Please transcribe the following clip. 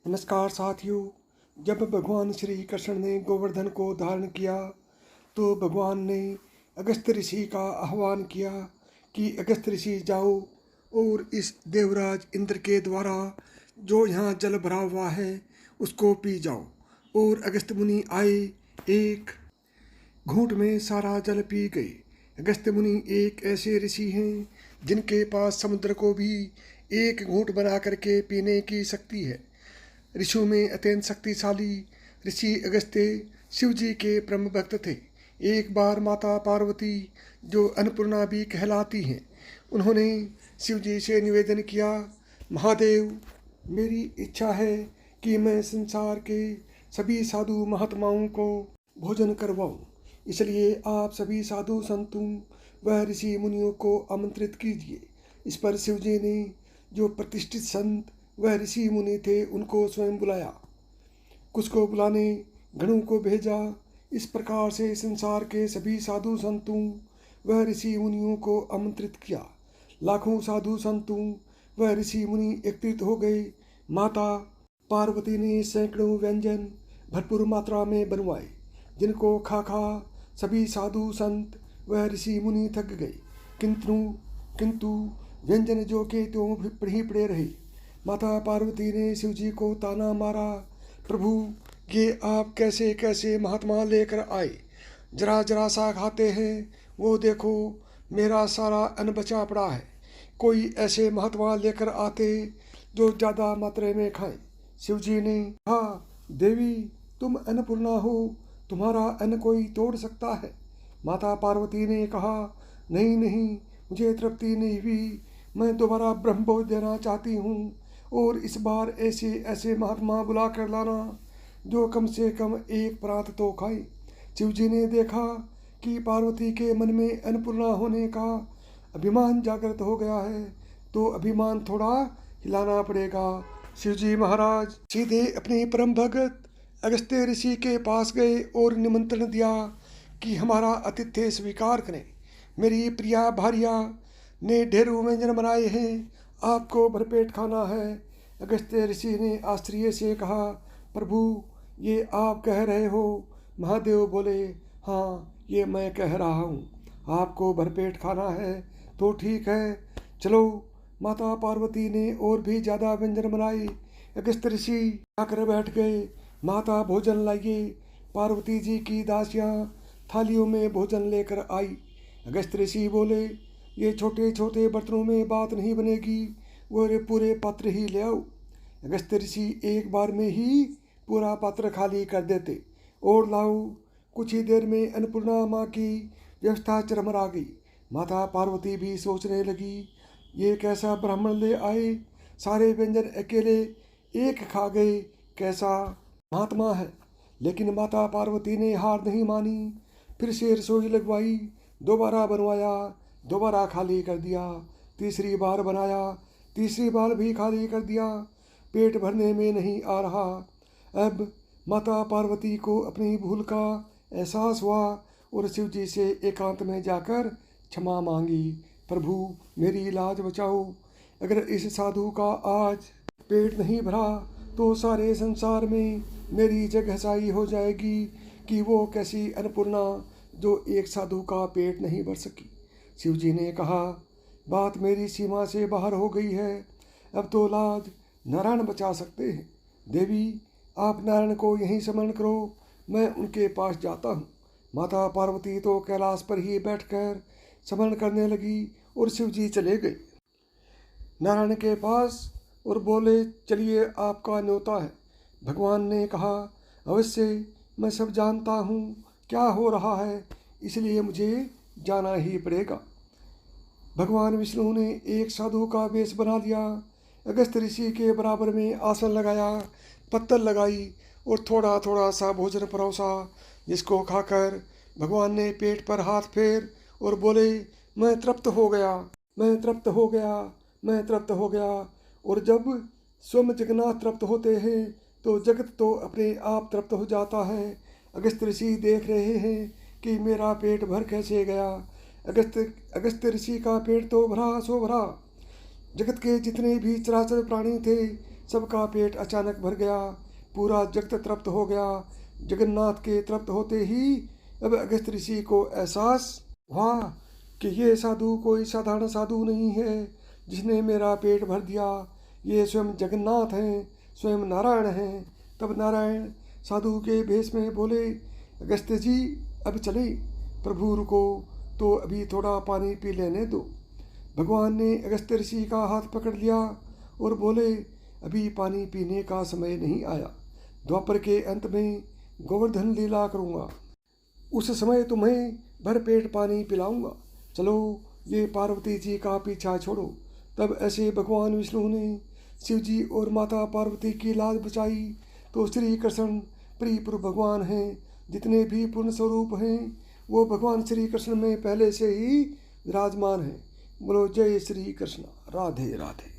नमस्कार साथियों। जब भगवान श्री कृष्ण ने गोवर्धन को धारण किया तो भगवान ने अगस्त्य ऋषि का आह्वान किया कि अगस्त्य ऋषि जाओ और इस देवराज इंद्र के द्वारा जो यहाँ जल भरा हुआ है उसको पी जाओ। और अगस्त्य मुनि आए, एक घूंट में सारा जल पी गए। अगस्त्य मुनि एक ऐसे ऋषि हैं जिनके पास समुद्र को भी एक घूंट बना करके पीने की शक्ति है। ऋषियों में अत्यंत शक्तिशाली ऋषि अगस्त्य शिव जी के परम भक्त थे। एक बार माता पार्वती, जो अन्नपूर्णा भी कहलाती हैं, उन्होंने शिव जी से निवेदन किया, महादेव, मेरी इच्छा है कि मैं संसार के सभी साधु महात्माओं को भोजन करवाऊं, इसलिए आप सभी साधु संतों व ऋषि मुनियों को आमंत्रित कीजिए। इस पर शिव जी ने जो प्रतिष्ठित संत वह ऋषि मुनि थे उनको स्वयं बुलाया, कुछ को बुलाने गणों को भेजा। इस प्रकार से संसार के सभी साधु संतों वह ऋषि मुनियों को आमंत्रित किया। लाखों साधु संतों वह ऋषि मुनि एकत्रित हो गए। माता पार्वती ने सैकड़ों व्यंजन भरपूर मात्रा में बनवाए, जिनको खा खा सभी साधु संत वह ऋषि मुनि थक गए। किंतु व्यंजन जो के त्यों ही पड़े रहे। माता पार्वती ने शिव जी को ताना मारा, प्रभु, ये आप कैसे कैसे महात्मा लेकर आए, जरा जरा सा खाते हैं, वो देखो मेरा सारा अन्न बचा पड़ा है। कोई ऐसे महात्मा लेकर आते जो ज़्यादा मात्रा में खाएं। शिव जी ने कहा, देवी, तुम अन्नपूर्णा हो, तुम्हारा अन्न कोई तोड़ सकता है। माता पार्वती ने कहा, नहीं नहीं, मुझे तृप्ति नहीं हुई, मैं दोबारा ब्रह्मभोज देना चाहती हूँ, और इस बार ऐसे ऐसे महात्मा बुला कर लाना जो कम से कम एक परात तो खाए। शिव जी ने देखा कि पार्वती के मन में अन्नपूर्णा होने का अभिमान जागृत हो गया है, तो अभिमान थोड़ा हिलाना पड़ेगा। शिव जी महाराज सीधे अपने परम भगत अगस्त्य ऋषि के पास गए और निमंत्रण दिया कि हमारा आतिथ्य स्वीकार करें। मेरी प्रिया भार्या ने ढेरों व्यंजन बनाए हैं, आपको भरपेट खाना है। अगस्त्य ऋषि ने आश्चर्य से कहा, प्रभु, ये आप कह रहे हो? महादेव बोले, हाँ, ये मैं कह रहा हूँ, आपको भरपेट खाना है तो ठीक है, चलो। माता पार्वती ने और भी ज़्यादा व्यंजन बनाए। अगस्त्य ऋषि आकर बैठ गए। माता भोजन लाइए। पार्वती जी की दासियाँ थालियों में भोजन लेकर आई। अगस्त्य ऋषि बोले, ये छोटे छोटे बर्तनों में बात नहीं बनेगी, वो पूरे पात्र ही ले आओ। अगस्त्य ऋषि एक बार में ही पूरा पात्र खाली कर देते। और लाओ। कुछ ही देर में अन्नपूर्णा माँ की व्यवस्था चरमरा गई। माता पार्वती भी सोचने लगी, ये कैसा ब्राह्मण ले आए, सारे व्यंजन अकेले एक खा गए, कैसा महात्मा है। लेकिन माता पार्वती ने हार नहीं मानी, फिर से रसोई लगवाई, दोबारा बनवाया, दोबारा खाली कर दिया, तीसरी बार बनाया, तीसरी बार भी खाली कर दिया। पेट भरने में नहीं आ रहा। अब माता पार्वती को अपनी भूल का एहसास हुआ और शिव जी से एकांत में जाकर क्षमा मांगी, प्रभु, मेरी लाज बचाओ। अगर इस साधु का आज पेट नहीं भरा तो सारे संसार में मेरी जगहसाई हो जाएगी कि वो कैसी अन्नपूर्णा जो एक साधु का पेट नहीं भर सकी। शिव जी ने कहा, बात मेरी सीमा से बाहर हो गई है, अब तो लाज नारायण बचा सकते हैं। देवी, आप नारायण को यहीं स्मरण करो, मैं उनके पास जाता हूँ। माता पार्वती तो कैलाश पर ही बैठकर स्मरण करने लगी और शिव जी चले गए नारायण के पास और बोले, चलिए, आपका न्योता है। भगवान ने कहा, अवश्य, मैं सब जानता हूँ क्या हो रहा है, इसलिए मुझे जाना ही पड़ेगा। भगवान विष्णु ने एक साधु का वेश बना लिया, अगस्त्य ऋषि के बराबर में आसन लगाया, पत्तल लगाई और थोड़ा थोड़ा सा भोजन परोसा, जिसको खाकर भगवान ने पेट पर हाथ फेर और बोले, मैं तृप्त हो गया, मैं तृप्त हो गया, मैं तृप्त हो गया। और जब स्वयं जगन्नाथ तृप्त होते हैं तो जगत तो अपने आप तृप्त हो जाता है। अगस्त्य ऋषि देख रहे हैं कि मेरा पेट भर कैसे गया। अगस्त्य ऋषि का पेट तो भरा सो भरा। जगत के जितने भी चराचर प्राणी थे सबका पेट अचानक भर गया। पूरा जगत तृप्त हो गया। जगन्नाथ के तृप्त होते ही अब अगस्त ऋषि को एहसास हुआ कि ये साधु कोई साधारण साधु नहीं है जिसने मेरा पेट भर दिया। ये स्वयं जगन्नाथ हैं, स्वयं नारायण हैं। तब नारायण साधु के भेष में बोले, अगस्त जी अब चले, प्रभु रुको तो अभी थोड़ा पानी पी लेने दो। भगवान ने अगस्त ऋषि का हाथ पकड़ लिया और बोले, अभी पानी पीने का समय नहीं आया। द्वापर के अंत में गोवर्धन लीला करूँगा, उस समय तुम्हें भर पेट पानी पिलाऊंगा। चलो ये पार्वती जी का पीछा छोड़ो। तब ऐसे भगवान विष्णु ने शिव जी और माता पार्वती की लाज बचाई। तो श्री कृष्ण प्रिय भगवान हैं। जितने भी पूर्ण स्वरूप हैं वो भगवान श्री कृष्ण में पहले से ही विराजमान हैं। बोलो जय श्री कृष्ण। राधे राधे।